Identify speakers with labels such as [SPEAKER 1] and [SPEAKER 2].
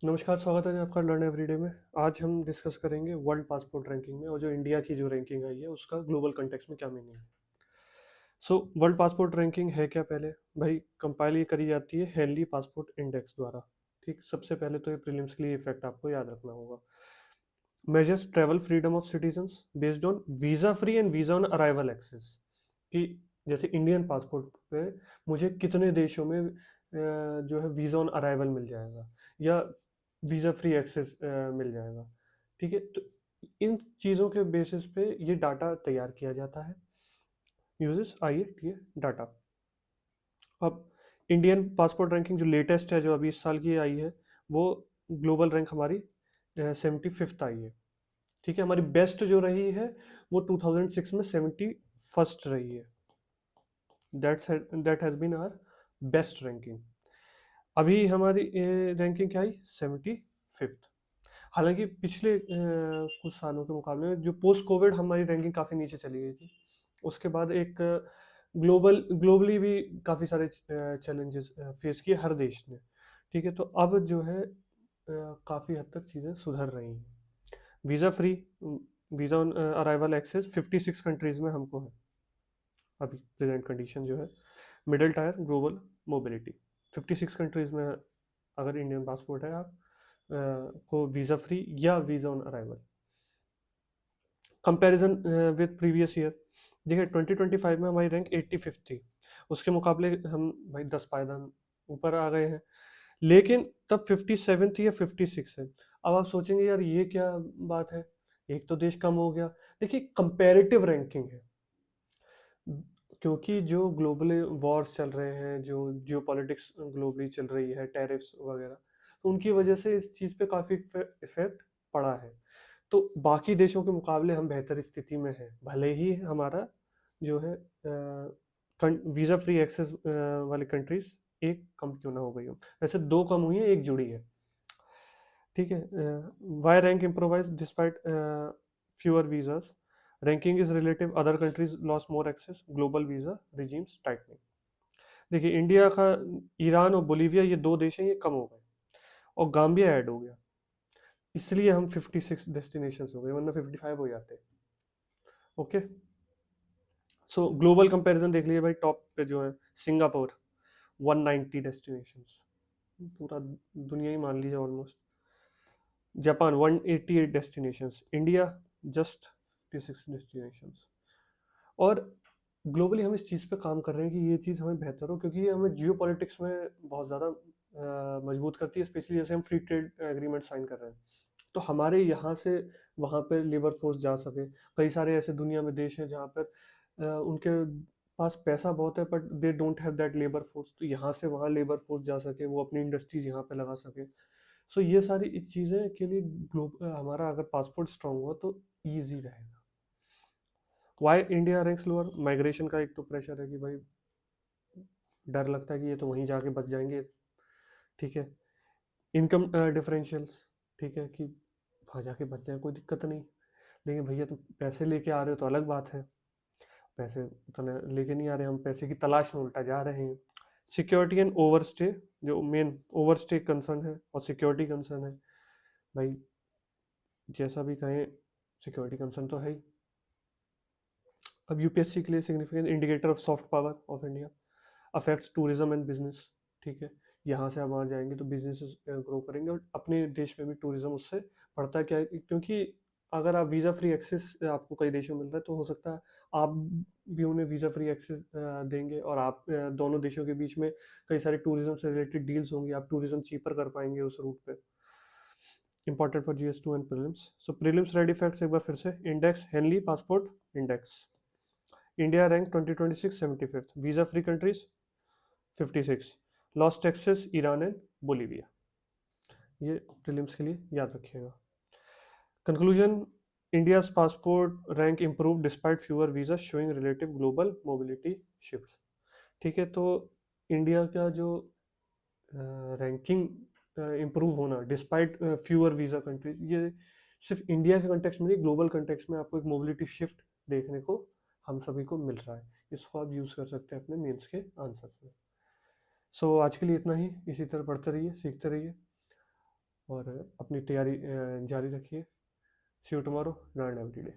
[SPEAKER 1] नमस्कार, स्वागत है आपका लर्न एवरीडे में। आज हम डिस्कस करेंगे वर्ल्ड पासपोर्ट रैंकिंग में और जो इंडिया की जो रैंकिंग आई है उसका ग्लोबल कंटेक्स्ट में क्या मीनिंग है। सो वर्ल्ड पासपोर्ट रैंकिंग है क्या? पहले भाई कंपाइल ये करी जाती है हेनली पासपोर्ट इंडेक्स द्वारा। ठीक, सबसे पहले तो ये प्रीलिम्स के लिए इफेक्ट आपको याद रखना होगा। Measures travel freedom of citizens based on visa free and visa on arrival access. कि जैसे इंडियन पासपोर्ट पे मुझे कितने देशों में जो है वीजा ऑन अराइवल मिल जाएगा या वीजा फ्री एक्सेस मिल जाएगा। ठीक है, तो इन चीज़ों के बेसिस पे ये डाटा तैयार किया जाता है। यूजेस आइए, ठीक है, डाटा। अब इंडियन पासपोर्ट रैंकिंग जो लेटेस्ट है, जो अभी इस साल की आई है, वो ग्लोबल रैंक हमारी 75th आई है। ठीक है, हमारी बेस्ट जो रही है वो 2006 में 71st रही है। That has been our best ranking. अभी हमारी रैंकिंग क्या आई? 75th। हालांकि पिछले कुछ सालों के मुकाबले में जो पोस्ट कोविड हमारी रैंकिंग काफ़ी नीचे चली गई थी। उसके बाद एक ग्लोबली भी काफ़ी सारे चैलेंजेस फेस किए हर देश ने। ठीक है, तो अब जो है काफ़ी हद तक चीज़ें सुधर रही हैं। Visa free, visa on arrival access 56 countries में हमको है अभी प्रेजेंट कंडीशन जो है। Middle tier global mobility 56 countries में अगर इंडियन पासपोर्ट है आप को वीज़ा फ्री या visa on arrival. Comparison with previous year, देखिए 2025 में हमारी रैंक 85th थी। उसके मुकाबले हम भाई 10 पायदान ऊपर आ गए हैं, लेकिन तब 57 थी या 56 है। अब आप सोचेंगे यार ये क्या बात है, एक तो देश कम हो गया। देखिए कंपैरेटिव रैंकिंग है, क्योंकि जो ग्लोबल वॉर्स चल रहे हैं, जो जियो पॉलिटिक्स ग्लोबली चल रही है, टैरिफ्स वगैरह, तो उनकी वजह से इस चीज़ पे काफ़ी इफेक्ट पड़ा है। तो बाकी देशों के मुकाबले हम बेहतर स्थिति में हैं, भले ही हमारा जो है वीज़ा फ्री एक्सेस वाली कंट्रीज एक कम क्यों ना हो गई हो। वैसे दो कम हुई है, एक जुड़ी है। ठीक है, why rank improvise despite fewer visas, ranking is relative, other countries lost more access, global visa regimes tightening. देखिए इंडिया का, ईरान और बोलीविया ये दो देश हैं, ये कम हो गए और गाम्बिया ऐड हो गया, इसलिए हम 56 डेस्टिनेशन हो गए, वरना 55 हो जाते। ओके, सो ग्लोबल कंपैरिजन देख लीजिए भाई, टॉप पे जो है सिंगापुर 190 डेस्टिनेशंस, पूरा दुनिया ही मान लीजिए almost. Japan 188 destinations, India just 56 destinations. और ग्लोबली हम इस चीज़ पे काम कर रहे हैं कि ये चीज़ हमें बेहतर हो, क्योंकि ये हमें जियो पॉलिटिक्स में बहुत ज़्यादा मजबूत करती है, स्पेशली जैसे हम फ्री ट्रेड एग्रीमेंट साइन कर रहे हैं, तो हमारे यहाँ से वहाँ पे लेबर फोर्स जा सके। कई सारे ऐसे दुनिया में देश हैं जहाँ पर उनके पास पैसा बहुत है but they don't have that labour force, तो यहाँ से वहाँ लेबर फोर्स जा सके, वो अपनी इंडस्ट्रीज यहाँ पे लगा सके। सो ये सारी चीज़ें के लिए हमारा अगर पासपोर्ट स्ट्रांग हुआ तो ईजी रहेगा। Why India ranks lower? Migration का एक तो प्रेशर है कि भाई डर लगता है कि ये तो वहीं जाके बच जाएंगे। ठीक है, इनकम डिफरेंशियल्स, ठीक है कि वहाँ जाके बच जाए कोई दिक्कत नहीं, लेकिन भैया तुम पैसे लेके आ रहे हो तो अलग बात है। पैसे उतना लेके नहीं आ रहे, हम पैसे की तलाश में उल्टा जा रहे हैं। सिक्योरिटी एंड ओवरस्टे, जो मेन ओवरस्टे कंसर्न है और सिक्योरिटी कंसर्न है, भाई जैसा भी कहें सिक्योरिटी कंसर्न तो है ही। अब यूपीएससी के लिए significant indicator of soft power of India affects tourism and business. ठीक है, यहाँ से हम वहाँ जाएंगे तो बिजनेस ग्रो करेंगे और अपने देश में भी टूरिज्म उससे बढ़ता है। क्या है क्योंकि अगर आप वीज़ा फ्री एक्सेस आपको कई देशों में मिल रहा है, तो हो सकता है आप भी उन्हें वीज़ा फ्री एक्सेस देंगे और आप दोनों देशों के बीच में कई सारे टूरिज्म से रिलेटेड डील्स होंगी, आप टूरिज्म चीपर कर पाएंगे उस रूट पे। Important for GS2 and prelims. So prelims ready facts एक बार फिर से। Index Henley passport index, India rank 2026 75th, visa free countries 56, lost access Iran and Bolivia. ये प्रीलिम्स के लिए याद रखिएगा। Conclusion, India's passport rank improve despite fewer visa showing relative global mobility shift. ठीक है, तो इंडिया का जो रैंकिंग इम्प्रूव होना डिस्पाइट फ्यूअर वीजा कंट्रीज, ये सिर्फ इंडिया के कंटेक्स्ट में नहीं, ग्लोबल कंटेक्स्ट में आपको एक मोबिलिटी शिफ्ट देखने को हम सभी को मिल रहा है। इसको आप यूज़ कर सकते हैं अपने मेंस के आंसर्स में। सो आज के लिए इतना ही, इसी तरह पढ़ते रहिए, सीखते रहिए। और अपनी तैयारी जारी रखिए। See you tomorrow, learn every day.